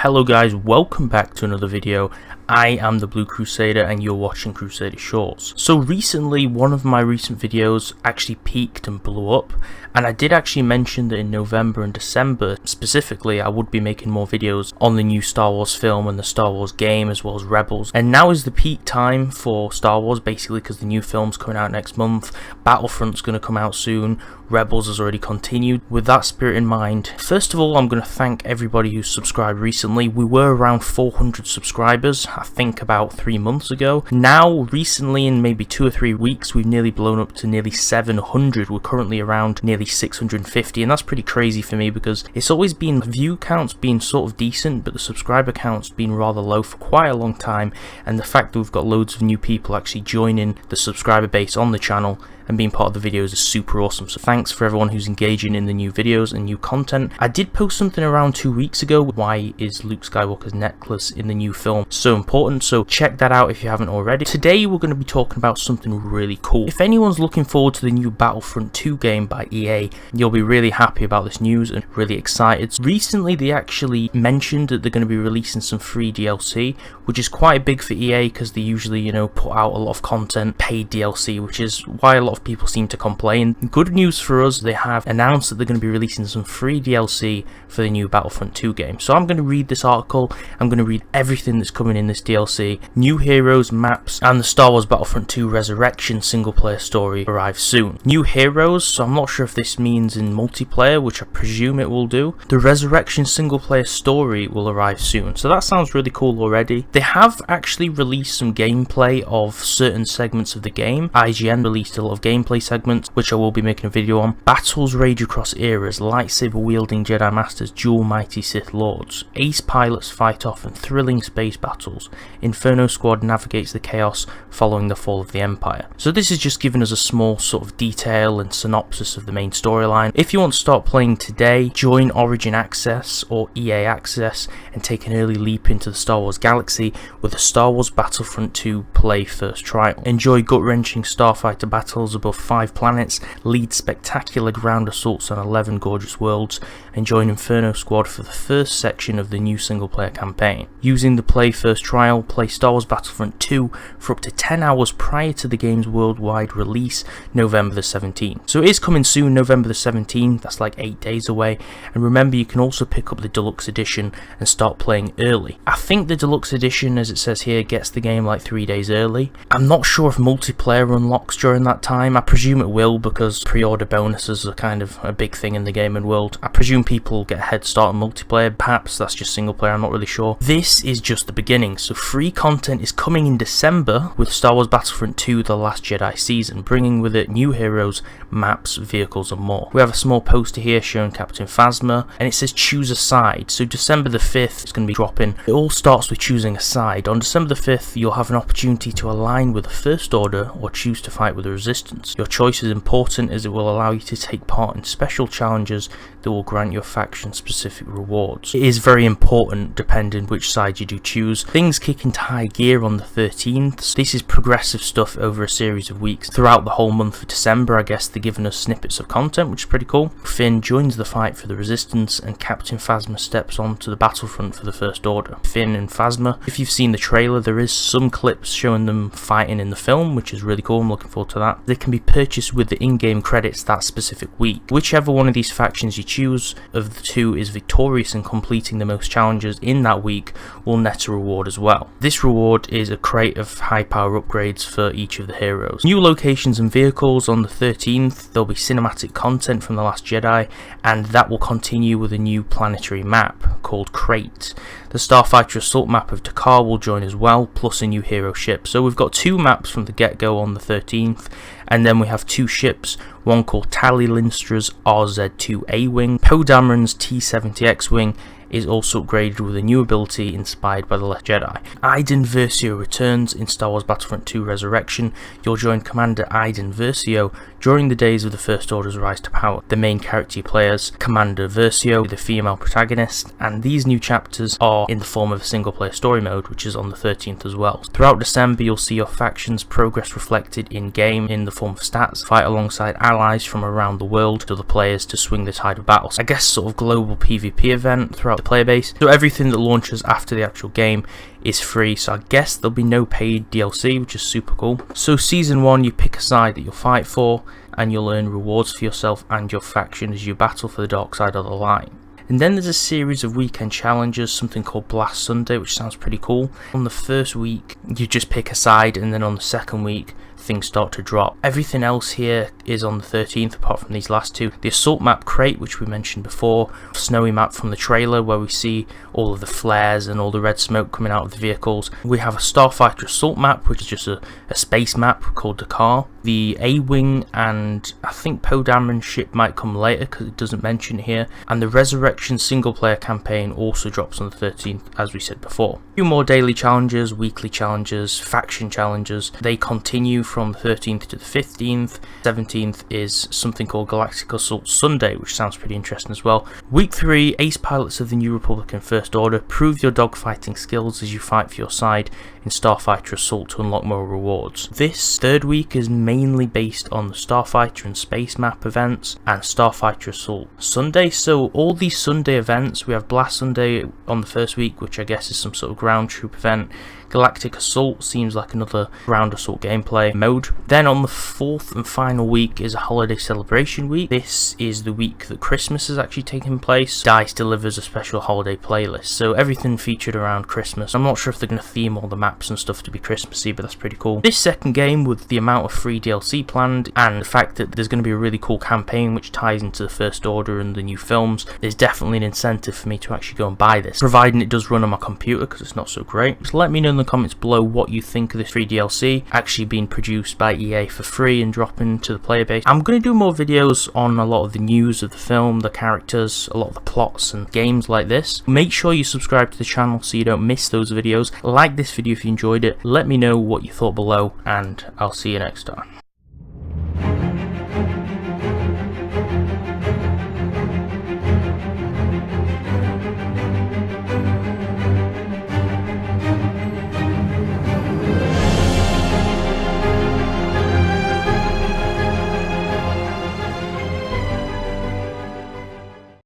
Hello guys, welcome back to another video. I am the Blue Crusader and you're watching Crusader Shorts. So recently, one of my recent videos actually peaked and blew up, and I did actually mention that in November and December specifically I would be making more videos on the new Star Wars film and the Star Wars game as well as Rebels. And now is the peak time for Star Wars, basically because the new film's coming out next month, Battlefront's going to come out soon, Rebels has already continued. With that spirit in mind, first of all I'm going to thank everybody who's subscribed recently. We were around 400 subscribers I think about 3 months ago. Now recently, in maybe 2 or 3 weeks, we've nearly blown up to nearly 700. We're currently around nearly 650, and that's pretty crazy for me because it's always been view counts being sort of decent, but the subscriber counts been rather low for quite a long time, and the fact that we've got loads of new people actually joining the subscriber base on the channel and being part of the videos is super awesome. So thanks for everyone who's engaging in the new videos and new content. I did post something around 2 weeks ago. Why is Luke Skywalker's necklace in the new film so important? So check that out if you haven't already. Today we're going to be talking about something really cool. If anyone's looking forward to the new Battlefront 2 game by EA, you'll be really happy about this news and really excited. Recently they actually mentioned that they're going to be releasing some free DLC, which is quite big for EA because they usually, put out a lot of content, paid DLC, which is why a lot of people seem to complain. Good news for us, they have announced that they're going to be releasing some free DLC for the new Battlefront 2 game. So I'm going to read this article, I'm going to read everything that's coming in this DLC. New heroes, maps, and the Star Wars Battlefront 2 Resurrection single player story arrive soon. New heroes, so I'm not sure if this means in multiplayer, which I presume it will do. The Resurrection single player story will arrive soon, so that sounds really cool already. They have actually released some gameplay of certain segments of the game. IGN released a lot of gameplay segments, which I will be making a video on. Battles rage across eras, lightsaber wielding Jedi Masters duel mighty Sith Lords, ace pilots fight off in thrilling space battles, Inferno Squad navigates the chaos following the fall of the Empire. So this is just giving us a small sort of detail and synopsis of the main storyline. If you want to start playing today, join Origin Access or EA Access and take an early leap into the Star Wars galaxy with the Star Wars Battlefront 2 Play First trial. Enjoy gut-wrenching starfighter battles above 5 planets, lead spectacular ground assaults on 11 gorgeous worlds, and join Inferno Squad for the first section of the new single player campaign. Using the Play First trial, play Star Wars Battlefront 2 for up to 10 hours prior to the game's worldwide release, November the 17th. So it is coming soon, November the 17th, that's like 8 days away, and remember you can also pick up the Deluxe Edition and start playing early. I think the Deluxe Edition, as it says here, gets the game like 3 days early. I'm not sure if multiplayer unlocks during that time. I presume it will because pre-order bonuses are kind of a big thing in the gaming world. I presume people get a head start on multiplayer, perhaps that's just single player, I'm not really sure. This is just the beginning, so free content is coming in December with Star Wars Battlefront 2 The Last Jedi Season, bringing with it new heroes, maps, vehicles and more. We have a small poster here showing Captain Phasma, and it says choose a side, so December the 5th is going to be dropping. It all starts with choosing a side. On December the 5th you'll have an opportunity to align with the First Order or choose to fight with the Resistance. Your choice is important as it will allow you to take part in special challenges that will grant your faction specific rewards. It is very important depending which side you do choose. Things kick into high gear on the 13th. This is progressive stuff over a series of weeks throughout the whole month of December. I guess they're giving us snippets of content, which is pretty cool. Finn joins the fight for the Resistance and Captain Phasma steps onto the battlefront for the First Order. Finn and Phasma, if you've seen the trailer, there is some clips showing them fighting in the film, which is really cool. I'm looking forward to that. They can be purchased with the in-game credits that specific week. Whichever one of these factions you choose of the two is victorious in completing the most challenges in that week will net a reward as well. This reward is a crate of high power upgrades for each of the heroes. New locations and vehicles on the 13th. There'll be cinematic content from The Last Jedi, and that will continue with a new planetary map called Crate. The Starfighter Assault map of Dakar will join as well, plus a new hero ship. So we've got 2 maps from the get-go on the 13th, and then we have 2 ships, one called Tali Linstra's RZ-2 A-Wing, Poe Dameron's T-70 X-Wing, is also upgraded with a new ability inspired by The Last Jedi. Iden Versio returns in Star Wars Battlefront 2 Resurrection. You'll join Commander Iden Versio during the days of the First Order's rise to power. The main character you play as, Commander Versio, the female protagonist, and these new chapters are in the form of a single player story mode, which is on the 13th as well. Throughout December you'll see your faction's progress reflected in game in the form of stats, fight alongside allies from around the world to the players to swing the tide of battles. I guess sort of global PvP event throughout throughout the player base. So everything that launches after the actual game is free, so I guess there'll be no paid DLC, which is super cool. So season 1, you pick a side that you'll fight for, and you'll earn rewards for yourself and your faction as you battle for the dark side of the line. And then there's a series of weekend challenges, something called Blast Sunday, which sounds pretty cool. On the first week, you just pick a side, and then on the second week, things start to drop. Everything else here is on the 13th, apart from these last two. The Assault Map Crate, which we mentioned before, Snowy Map from the trailer, where we see all of the flares and all the red smoke coming out of the vehicles. We have a Starfighter Assault Map, which is just a space map called Dakar. The A-Wing and I think Poe Dameron's ship might come later because it doesn't mention it here. And the Resurrection single player campaign also drops on the 13th, as we said before. A few more daily challenges, weekly challenges, faction challenges. They continue from the 13th to the 15th. 17th is something called Galactic Assault Sunday, which sounds pretty interesting as well. Week 3, Ace Pilots of the New Republic and First Order. Prove your dogfighting skills as you fight for your side in Starfighter Assault to unlock more rewards. This third week is mainly based on the Starfighter and Space Map events and Starfighter Assault Sunday. So all these Sunday events, we have Blast Sunday on the first week, which I guess is some sort of ground troop event. Galactic Assault seems like another ground assault gameplay mode. Then on the 4th and final week is a holiday celebration week. This is the week that Christmas is actually taking place. DICE delivers a special holiday playlist, so everything featured around Christmas. I'm not sure if they're going to theme all the maps and stuff to be Christmassy, but that's pretty cool. This second game, with the amount of free DLC planned and the fact that there's going to be a really cool campaign which ties into the First Order and the new films, there's definitely an incentive for me to actually go and buy this, providing it does run on my computer because it's not so great. So let me know in the comments below what you think of this free DLC actually being produced by EA for free and dropping to the player base. I'm going to do more videos on a lot of the news of the film, the characters, a lot of the plots and games like this. Make sure you subscribe to the channel so you don't miss those videos. Like this video if you enjoyed it. Let me know what you thought below, and I'll see you next time.